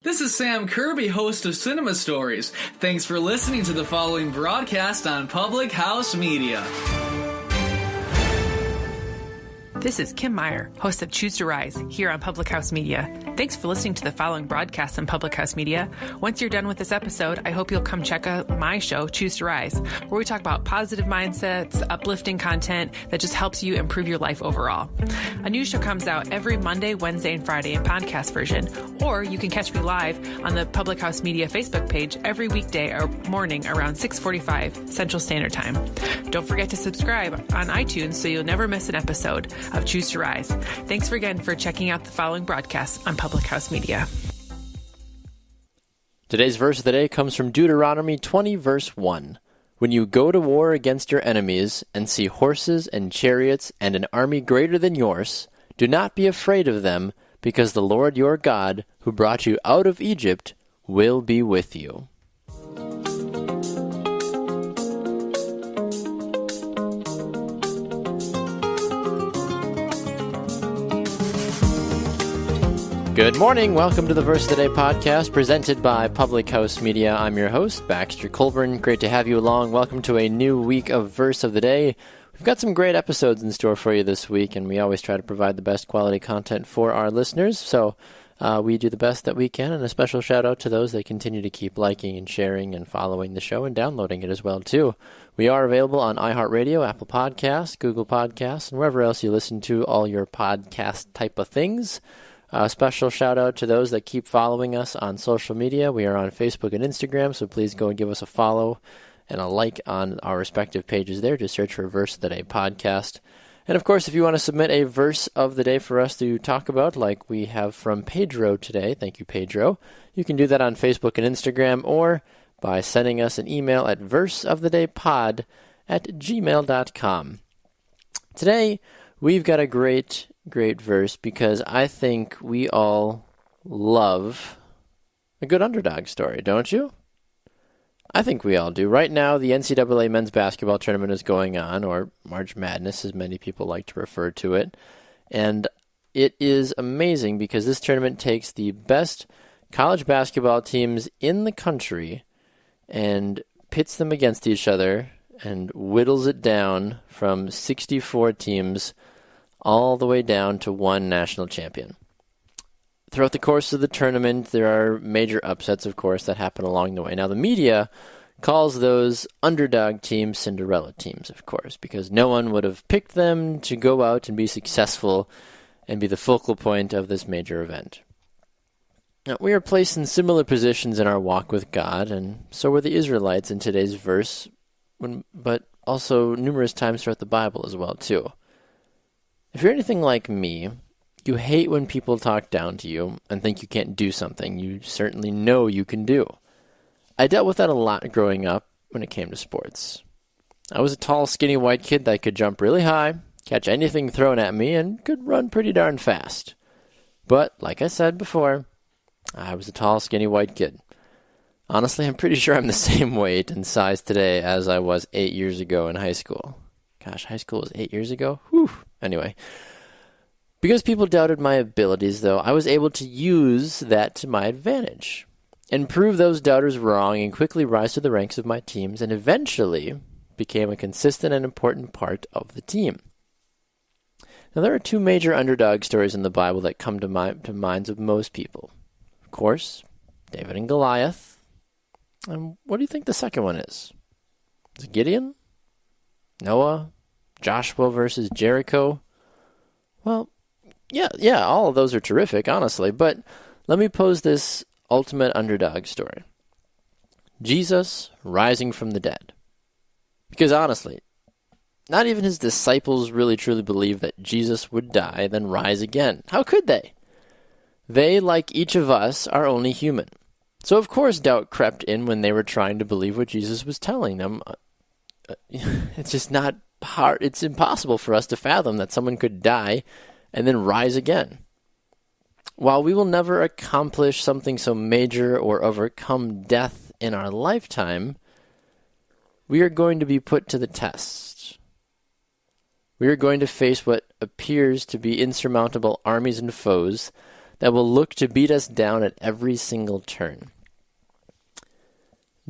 This is Sam Kirby, host of Cinema Stories. Thanks for listening to the following broadcast on Public House Media. This is Kim Meyer, host of Choose to Rise, here on Public House Media. Thanks for listening to the following broadcast on Public House Media. Once you're done with this episode, I hope you'll come check out my show, Choose to Rise, where we talk about positive mindsets, uplifting content that just helps you improve your life overall. A new show comes out every Monday, Wednesday, and Friday in podcast version, or you can catch me live on the Public House Media Facebook page every weekday or morning around 6:45 Central Standard Time. Don't forget to subscribe on iTunes so you'll never miss an episode of Choose to Rise. Thanks again for checking out the following broadcasts on Public House Media. Today's verse of the day comes from Deuteronomy 20, verse 1. When you go to war against your enemies and see horses and chariots and an army greater than yours, do not be afraid of them, because the Lord your God, who brought you out of Egypt, will be with you. Good morning. Welcome to the Verse of the Day podcast presented by Public House Media. I'm your host, Baxter Colburn. Great to have you along. Welcome to a new week of Verse of the Day. We've got some great episodes in store for you this week, and we always try to provide the best quality content for our listeners. So we do the best that we can, and a special shout out to those that continue to keep liking and sharing and following the show and downloading it as well, too. We are available on iHeartRadio, Apple Podcasts, Google Podcasts, and wherever else you listen to all your podcast type of things. A special shout out to those that keep following us on social media. We are on Facebook and Instagram, so please go and give us a follow and a like on our respective pages there. Just search for Verse of the Day podcast. And of course, if you want to submit a verse of the day for us to talk about, like we have from Pedro today, thank you, Pedro, you can do that on Facebook and Instagram or by sending us an email at verseofthedaypod@gmail.com. Today, we've got a great verse because I think we all love a good underdog story, don't you? I think we all do. Right now, the NCAA men's basketball tournament is going on, or March Madness, as many people like to refer to it. And it is amazing because this tournament takes the best college basketball teams in the country and pits them against each other and whittles it down from 64 teams all the way down to one national champion. Throughout the course of the tournament, there are major upsets, of course, that happen along the way. Now, the media calls those underdog teams Cinderella teams, of course, because no one would have picked them to go out and be successful and be the focal point of this major event. Now, we are placed in similar positions in our walk with God, and so were the Israelites in today's verse, but also numerous times throughout the Bible as well, too. If you're anything like me, you hate when people talk down to you and think you can't do something you certainly know you can do. I dealt with that a lot growing up when it came to sports. I was a tall, skinny white kid that could jump really high, catch anything thrown at me, and could run pretty darn fast. But, like I said before, I was a tall, skinny white kid. Honestly, I'm pretty sure I'm the same weight and size today as I was 8 years ago in high school. Gosh, high school was 8 years ago? Whew. Anyway, because people doubted my abilities, though, I was able to use that to my advantage and prove those doubters wrong and quickly rise to the ranks of my teams and eventually became a consistent and important part of the team. Now, there are two major underdog stories in the Bible that come to minds of most people. Of course, David and Goliath. And what do you think the second one is? Is it Gideon? Noah? Joshua versus Jericho? Well, yeah, all of those are terrific, honestly, but let me pose this ultimate underdog story. Jesus rising from the dead. Because honestly, not even his disciples really truly believed that Jesus would die, then rise again. How could they? They, like each of us, are only human. So of course doubt crept in when they were trying to believe what Jesus was telling them. It's just not hard. It's impossible for us to fathom that someone could die and then rise again. While we will never accomplish something so major or overcome death in our lifetime, we are going to be put to the test. We are going to face what appears to be insurmountable armies and foes that will look to beat us down at every single turn.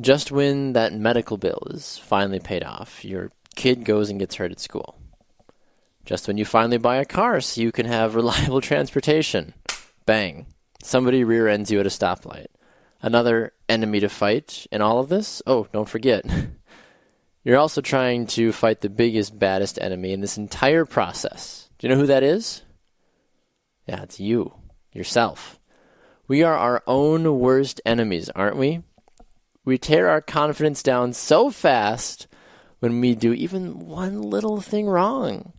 Just when that medical bill is finally paid off, your kid goes and gets hurt at school. Just when you finally buy a car so you can have reliable transportation, bang, somebody rear ends you at a stoplight. Another enemy to fight in all of this? Oh, don't forget, you're also trying to fight the biggest, baddest enemy in this entire process. Do you know who that is? Yeah, it's you, yourself. We are our own worst enemies, aren't we? We tear our confidence down so fast when we do even one little thing wrong.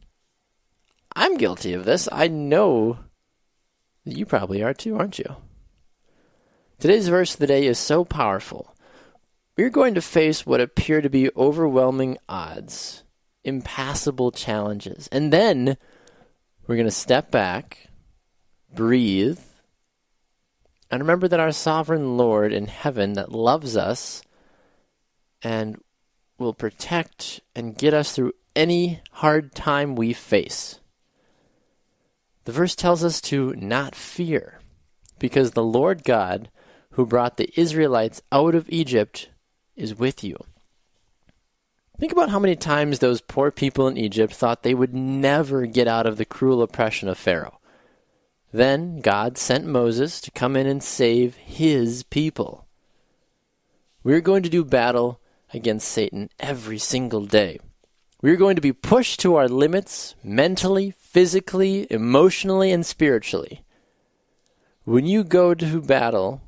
I'm guilty of this. I know that you probably are too, aren't you? Today's verse of the day is so powerful. We're going to face what appear to be overwhelming odds, impassable challenges, and then we're going to step back, breathe, and remember that our sovereign Lord in heaven that loves us and will protect and get us through any hard time we face. The verse tells us to not fear, because the Lord God who brought the Israelites out of Egypt is with you. Think about how many times those poor people in Egypt thought they would never get out of the cruel oppression of Pharaoh. Then God sent Moses to come in and save his people. We're going to do battle against Satan every single day. We're going to be pushed to our limits mentally, physically, emotionally, and spiritually. When you go to battle,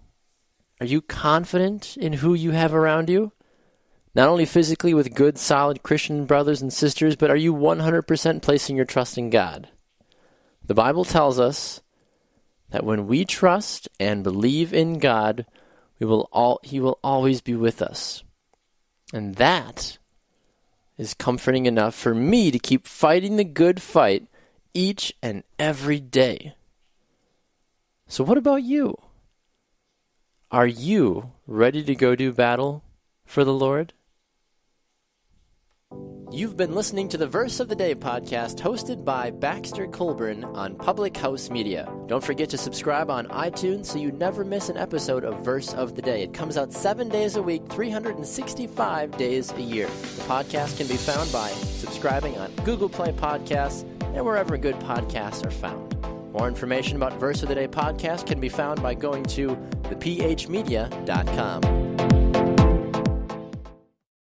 are you confident in who you have around you? Not only physically with good, solid Christian brothers and sisters, but are you 100% placing your trust in God? The Bible tells us that when we trust and believe in God, He will always be with us. And that is comforting enough for me to keep fighting the good fight each and every day. So what about you? Are you ready to go do battle for the Lord? You've been listening to the Verse of the Day podcast hosted by Baxter Colburn on Public House Media. Don't forget to subscribe on iTunes so you never miss an episode of Verse of the Day. It comes out 7 days a week, 365 days a year. The podcast can be found by subscribing on Google Play Podcasts and wherever good podcasts are found. More information about Verse of the Day podcast can be found by going to thephmedia.com.